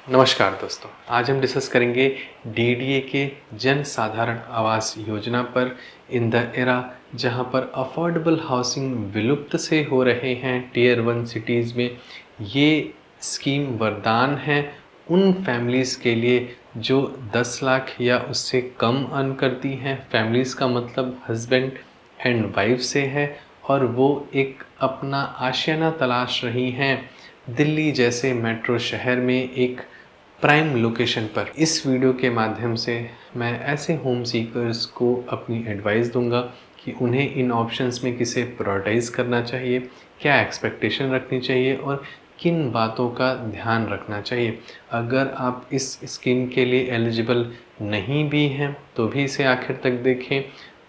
नमस्कार दोस्तों, आज हम डिस्कस करेंगे डीडीए के जन साधारण आवास योजना पर इन द एरा जहां पर अफोर्डेबल हाउसिंग विलुप्त से हो रहे हैं टियर 1 सिटीज़ में। ये स्कीम वरदान है उन फैमिलीज़ के लिए जो 10 लाख या उससे कम अर्न करती हैं। फैमिलीज़ का मतलब हस्बैंड एंड वाइफ से है और वो एक अपना आशियाना तलाश रही हैं दिल्ली जैसे मेट्रो शहर में एक प्राइम लोकेशन पर। इस वीडियो के माध्यम से मैं ऐसे होम सीकर्स को अपनी एडवाइस दूंगा कि उन्हें इन ऑप्शंस में किसे प्रायोरिटाइज़ करना चाहिए, क्या एक्सपेक्टेशन रखनी चाहिए और किन बातों का ध्यान रखना चाहिए। अगर आप इस स्कीम के लिए एलिजिबल नहीं भी हैं तो भी इसे आखिर तक देखें।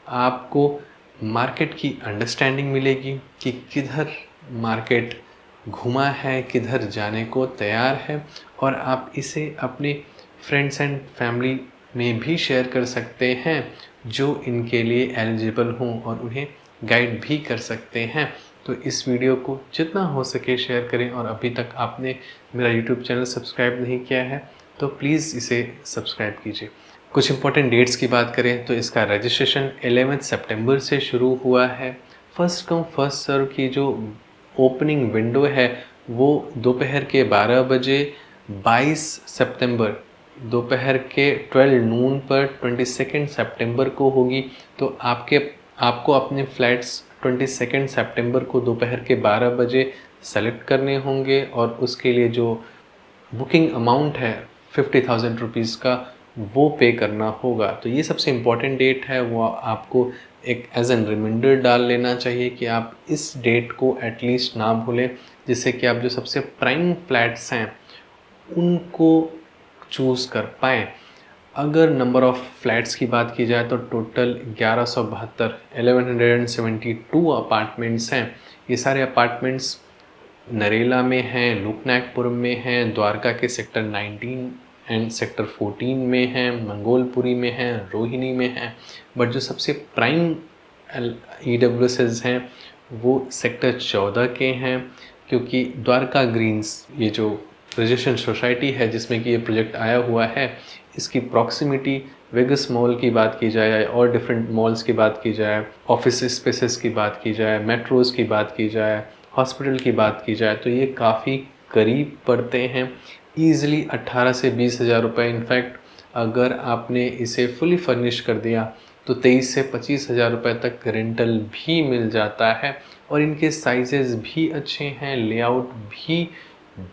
आपको मार्केट की अंडरस्टैंडिंग मिलेगी कि किधर मार्केट घुमा है, किधर जाने को तैयार है और आप इसे अपने फ्रेंड्स एंड फैमिली में भी शेयर कर सकते हैं जो इनके लिए एलिजिबल हों और उन्हें गाइड भी कर सकते हैं। तो इस वीडियो को जितना हो सके शेयर करें और अभी तक आपने मेरा यूट्यूब चैनल सब्सक्राइब नहीं किया है तो प्लीज़ इसे सब्सक्राइब कीजिए। कुछ इंपॉर्टेंट डेट्स की बात करें तो इसका रजिस्ट्रेशन 11 सितंबर से शुरू हुआ है। फर्स्ट कम फर्स्ट सर्व की जो ओपनिंग विंडो है वो दोपहर के 12 बजे 22 सितंबर दोपहर के 12 नून पर 22 सितंबर को होगी। तो आपको अपने फ्लैट्स 22 सितंबर को दोपहर के 12 बजे सेलेक्ट करने होंगे और उसके लिए जो बुकिंग अमाउंट है 50,000 रुपीज़ का वो पे करना होगा। तो ये सबसे इम्पॉर्टेंट डेट है, वो आपको एक एज एन रिमाइंडर डाल लेना चाहिए कि आप इस डेट को एटलीस्ट ना भूलें, जिससे कि आप जो सबसे प्राइम फ्लैट्स हैं उनको चूज़ कर पाएँ। अगर नंबर ऑफ़ फ्लैट्स की बात की जाए तो टोटल 1172 अपार्टमेंट्स हैं। ये सारे अपार्टमेंट्स नरेला में हैं, लोकनायकपुरम में हैं, द्वारका के सेक्टर 19 एंड सेक्टर 14 में हैं, मंगोलपुरी में हैं, रोहिणी में हैं। बट जो सबसे प्राइम EWSs हैं वो सेक्टर 14 के हैं, क्योंकि द्वारका ग्रीन्स ये जो रजिस्ट्रेशन सोसाइटी है जिसमें कि ये प्रोजेक्ट आया हुआ है, इसकी प्रॉक्सिमिटी वेगस मॉल की बात की जाए और डिफरेंट मॉल्स की बात की जाए, ऑफिस स्पेसेस की बात की जाए, मेट्रोज़ की बात की जाए, हॉस्पिटल की बात की जाए तो ये काफ़ी करीब पड़ते हैं। ईज़िली 18 से 20 हज़ार रुपये। इनफैक्ट अगर आपने इसे फुली फर्निश कर दिया तो 23 से 25 हज़ार रुपये तक रेंटल भी मिल जाता है और इनके साइजेस भी अच्छे हैं, लेआउट भी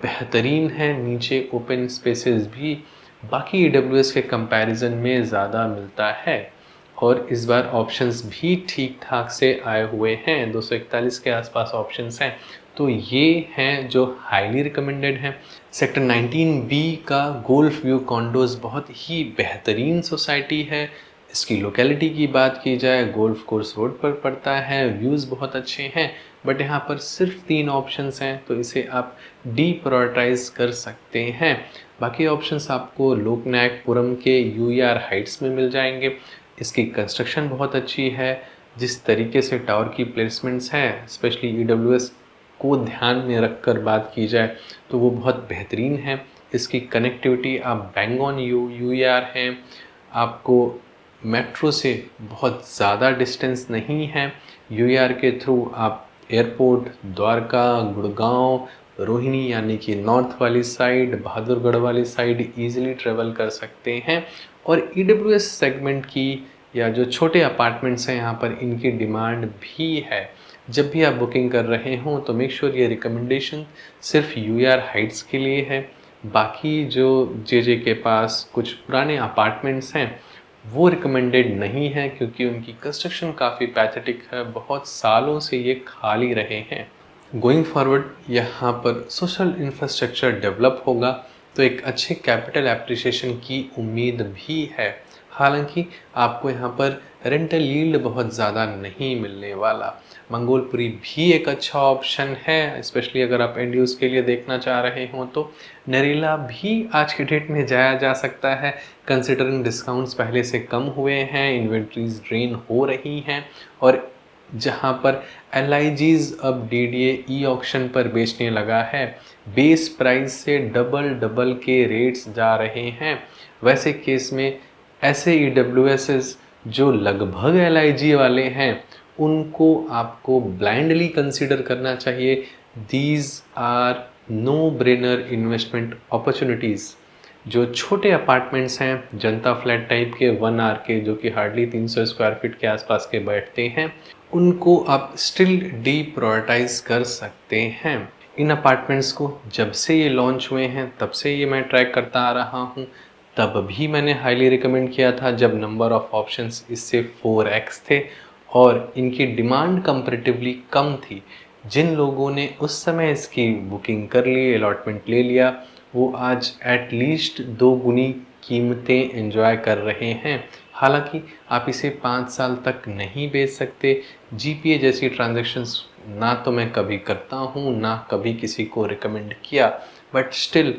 बेहतरीन है, नीचे ओपन स्पेसेस भी बाकी EWS के कंपैरिजन में ज़्यादा मिलता है और इस बार ऑप्शंस भी ठीक ठाक से आए हुए हैं। 241 के आसपास ऑप्शंस हैं, तो ये हैं जो हाईली रिकमेंडेड हैं। सेक्टर 19B का गोल्फ व्यू कॉन्डोज़ बहुत ही बेहतरीन सोसाइटी है। इसकी लोकेलिटी की बात की जाए, गोल्फ कोर्स रोड पर पड़ता है, व्यूज़ बहुत अच्छे हैं, बट यहाँ पर सिर्फ 3 ऑप्शंस हैं तो इसे आप डीप्रायोरिटाइज कर सकते हैं। बाकी ऑप्शंस आपको लोकनायकपुरम के UER हाइट्स में मिल जाएंगे। इसकी कंस्ट्रक्शन बहुत अच्छी है, जिस तरीके से टावर की प्लेसमेंट्स हैं स्पेशली EWS को ध्यान में रख कर बात की जाए तो वो बहुत बेहतरीन है। इसकी कनेक्टिविटी आप बैंग ऑन UER हैं, आपको मेट्रो से बहुत ज़्यादा डिस्टेंस नहीं है। UER के थ्रू आप एयरपोर्ट, द्वारका, गुड़गांव, रोहिणी यानी कि नॉर्थ वाली साइड, बहादुरगढ़ वाली साइड ईज़िली ट्रेवल कर सकते हैं और EWS सेगमेंट की या जो छोटे अपार्टमेंट्स हैं यहाँ पर इनकी डिमांड भी है। जब भी आप बुकिंग कर रहे हों तो मेक श्योर ये रिकमेंडेशन सिर्फ UER हाइट्स के लिए है। बाकी जो JJ के पास कुछ पुराने अपार्टमेंट्स हैं वो रिकमेंडेड नहीं है क्योंकि उनकी कंस्ट्रक्शन काफ़ी पैथेटिक है, बहुत सालों से ये खाली रहे हैं। गोइंग फॉरवर्ड यहाँ पर सोशल इंफ्रास्ट्रक्चर डेवलप होगा तो एक अच्छे कैपिटल एप्रिसिएशन की उम्मीद भी है। हालांकि आपको यहाँ पर रेंटल यील्ड बहुत ज़्यादा नहीं मिलने वाला। मंगोलपुरी भी एक अच्छा ऑप्शन है, स्पेशली अगर आप एंड यूज़ के लिए देखना चाह रहे हों तो। नरेला भी आज के डेट में जाया जा सकता है, कंसिडरिंग डिस्काउंट्स पहले से कम हुए हैं, इन्वेंट्रीज ड्रेन हो रही हैं और जहां पर LIGs अब DDA ऑक्शन पर बेचने लगा है, बेस प्राइस से डबल डबल के रेट्स जा रहे हैं। वैसे केस में ऐसे ईडब्ल्यूएसेस जो लगभग एलआईजी वाले हैं उनको आपको ब्लाइंडली कंसीडर करना चाहिए। These are no brainer investment opportunities. जो छोटे अपार्टमेंट्स हैं जनता फ्लैट टाइप के 1 आर के, जो कि हार्डली 300 स्क्वायर फीट के आसपास के बैठते हैं, उनको आप स्टिल डीप्रायोरिटाइज कर सकते हैं। इन अपार्टमेंट्स को जब से ये लॉन्च हुए हैं तब से ये मैं ट्रैक करता आ रहा हूँ। तब भी मैंने हाईली रिकमेंड किया था जब नंबर ऑफ़ ऑप्शंस इससे 4x थे और इनकी डिमांड कंपैरेटिवली कम थी। जिन लोगों ने उस समय इसकी बुकिंग कर ली, अलॉटमेंट ले लिया, वो आज एटलीस्ट 2 गुनी कीमतें एंजॉय कर रहे हैं। हालांकि आप इसे 5 साल तक नहीं बेच सकते। जीपीए जैसी ट्रांजैक्शंस ना तो मैं कभी करता हूँ, ना कभी किसी को रिकमेंड किया, बट स्टिल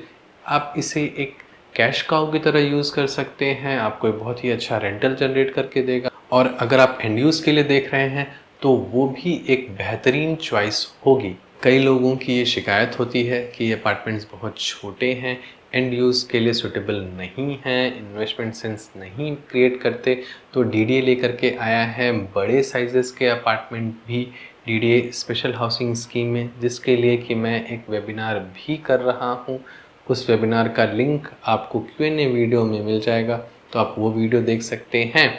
आप इसे एक कैश काउ की तरह यूज़ कर सकते हैं। आपको एक बहुत ही अच्छा रेंटल जनरेट करके देगा, और अगर आप एंड यूज़ के लिए देख रहे हैं तो वो भी एक बेहतरीन चॉइस होगी। कई लोगों की ये शिकायत होती है कि ये अपार्टमेंट्स बहुत छोटे हैं, एंड यूज़ के लिए सूटेबल नहीं हैं, इन्वेस्टमेंट सेंस नहीं क्रिएट करते। तो डीडीए लेकर के आया है बड़े साइजेस के अपार्टमेंट भी, डीडीए स्पेशल हाउसिंग स्कीम में, जिसके लिए कि मैं एक वेबिनार भी कर रहा हूँ। उस वेबिनार का लिंक आपको क्यूएनए वीडियो में मिल जाएगा, तो आप वो वीडियो देख सकते हैं।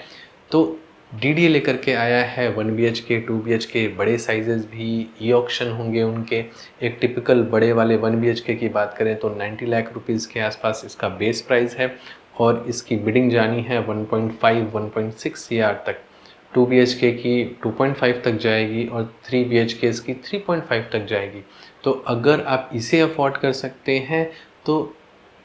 तो डीडीए लेकर के आया है 1 BHK 2 BHK बड़े साइजेस भी, ई ऑक्शन होंगे उनके। एक टिपिकल बड़े वाले 1 BHK की बात करें तो 90 लाख रुपीज़ के आसपास इसका बेस प्राइस है, और इसकी बिडिंग जानी है 1.5 1.6 CR तक। 2 BHK की 2.5 तक जाएगी और 3 BHK की 3.5 तक जाएगी। तो अगर आप इसे अफोर्ड कर सकते हैं तो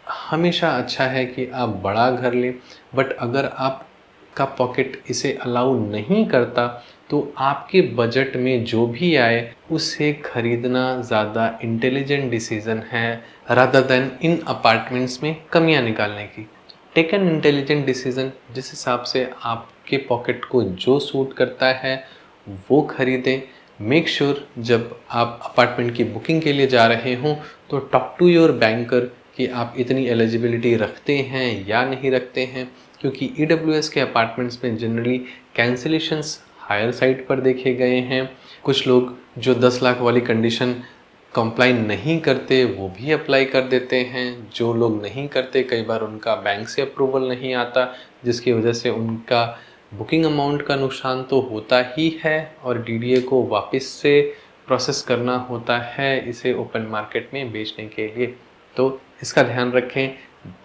हमेशा अच्छा है कि आप बड़ा घर लें। बट अगर आपका पॉकेट इसे अलाउ नहीं करता तो आपके बजट में जो भी आए उसे खरीदना ज़्यादा इंटेलिजेंट डिसीज़न है, रादर देन इन अपार्टमेंट्स में कमियां निकालने की। टेक एन इंटेलिजेंट डिसीज़न, जिस हिसाब से आपके पॉकेट को जो सूट करता है वो खरीदें। मेक श्योर जब आप अपार्टमेंट की बुकिंग के लिए जा रहे हों तो टॉक टू योर बैंकर कि आप इतनी एलिजिबिलिटी रखते हैं या नहीं रखते हैं, क्योंकि ईडब्ल्यूएस के अपार्टमेंट्स में जनरली कैंसिलेशंस हायर साइड पर देखे गए हैं। कुछ लोग जो 10 लाख वाली कंडीशन कंप्लाई नहीं करते वो भी अप्लाई कर देते हैं। जो लोग नहीं करते कई बार उनका बैंक से अप्रूवल नहीं आता, जिसकी वजह से उनका बुकिंग अमाउंट का नुकसान तो होता ही है, और डीडीए को वापस से प्रोसेस करना होता है इसे ओपन मार्केट में बेचने के लिए। तो इसका ध्यान रखें।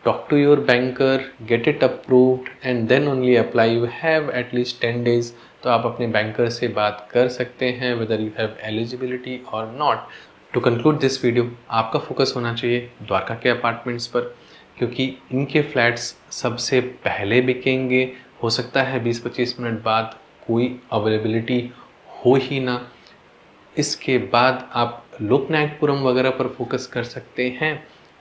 Talk to your banker, get it approved and then only apply. You have at least 10 days, तो आप अपने बैंकर से बात कर सकते हैं वेदर यू हैव एलिजिबिलिटी और not. To conclude this video, आपका फोकस होना चाहिए द्वारका के अपार्टमेंट्स पर, क्योंकि इनके फ्लैट्स सबसे पहले बिकेंगे। हो सकता है 20-25 मिनट बाद कोई अवेलेबिलिटी हो ही ना। इसके बाद आप लोकनायकपुरम वगैरह पर फोकस कर सकते हैं,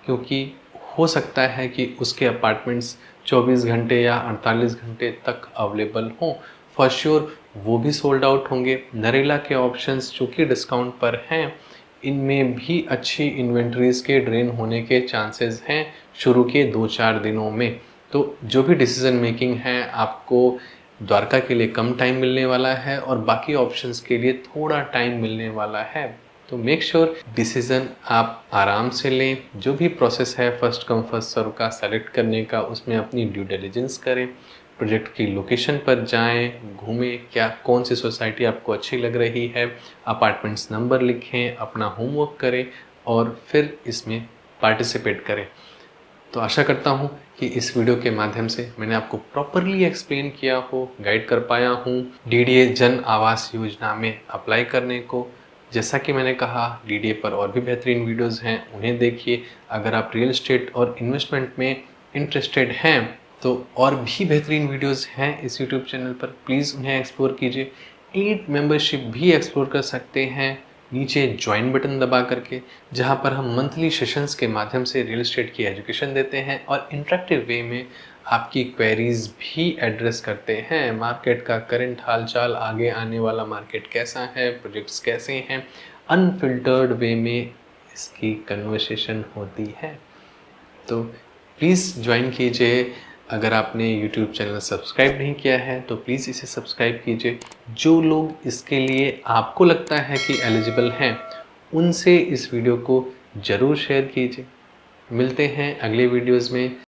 क्योंकि हो सकता है कि उसके अपार्टमेंट्स 24 घंटे या 48 घंटे तक अवेलेबल हों। फॉर श्योर वो भी सोल्ड आउट होंगे। नरेला के ऑप्शंस जो कि डिस्काउंट पर हैं, इनमें भी अच्छी इन्वेंट्रीज के ड्रेन होने के चांसेस हैं शुरू के 2-4 दिनों में। तो जो भी डिसीजन मेकिंग है, आपको द्वारका के लिए कम टाइम मिलने वाला है और बाकी ऑप्शंस के लिए थोड़ा टाइम मिलने वाला है। तो मेक श्योर डिसीज़न आप आराम से लें। जो भी प्रोसेस है फर्स्ट कम फर्स्ट सर्व का सेलेक्ट करने का, उसमें अपनी ड्यू डिलिजेंस करें। प्रोजेक्ट की लोकेशन पर जाएं, घूमें, क्या कौन सी सोसाइटी आपको अच्छी लग रही है, अपार्टमेंट्स नंबर लिखें, अपना होमवर्क करें और फिर इसमें पार्टिसिपेट करें। तो आशा करता हूँ कि इस वीडियो के माध्यम से मैंने आपको प्रॉपरली एक्सप्लेन किया हो, गाइड कर पाया हूँ डीडीए जन आवास योजना में अप्लाई करने को। जैसा कि मैंने कहा, डीडीए पर और भी बेहतरीन वीडियोस हैं, उन्हें देखिए। अगर आप रियल एस्टेट और इन्वेस्टमेंट में इंटरेस्टेड हैं तो और भी बेहतरीन वीडियोस हैं इस यूट्यूब चैनल पर, प्लीज़ उन्हें एक्सप्लोर कीजिए। एड मेंबरशिप भी एक्सप्लोर कर सकते हैं नीचे ज्वाइन बटन दबा करके, जहां पर हम मंथली सेशंस के माध्यम से रियल एस्टेट की एजुकेशन देते हैं और इंटरेक्टिव वे में आपकी क्वेरीज भी एड्रेस करते हैं। मार्केट का करंट हालचाल, आगे आने वाला मार्केट कैसा है, प्रोजेक्ट्स कैसे हैं, अनफिल्टर्ड वे में इसकी कन्वर्सेशन होती है। तो प्लीज़ ज्वाइन कीजिए। अगर आपने यूट्यूब चैनल सब्सक्राइब नहीं किया है तो प्लीज़ इसे सब्सक्राइब कीजिए। जो लोग इसके लिए आपको लगता है कि एलिजिबल हैं, उनसे इस वीडियो को ज़रूर शेयर कीजिए। मिलते हैं अगले वीडियोज़ में।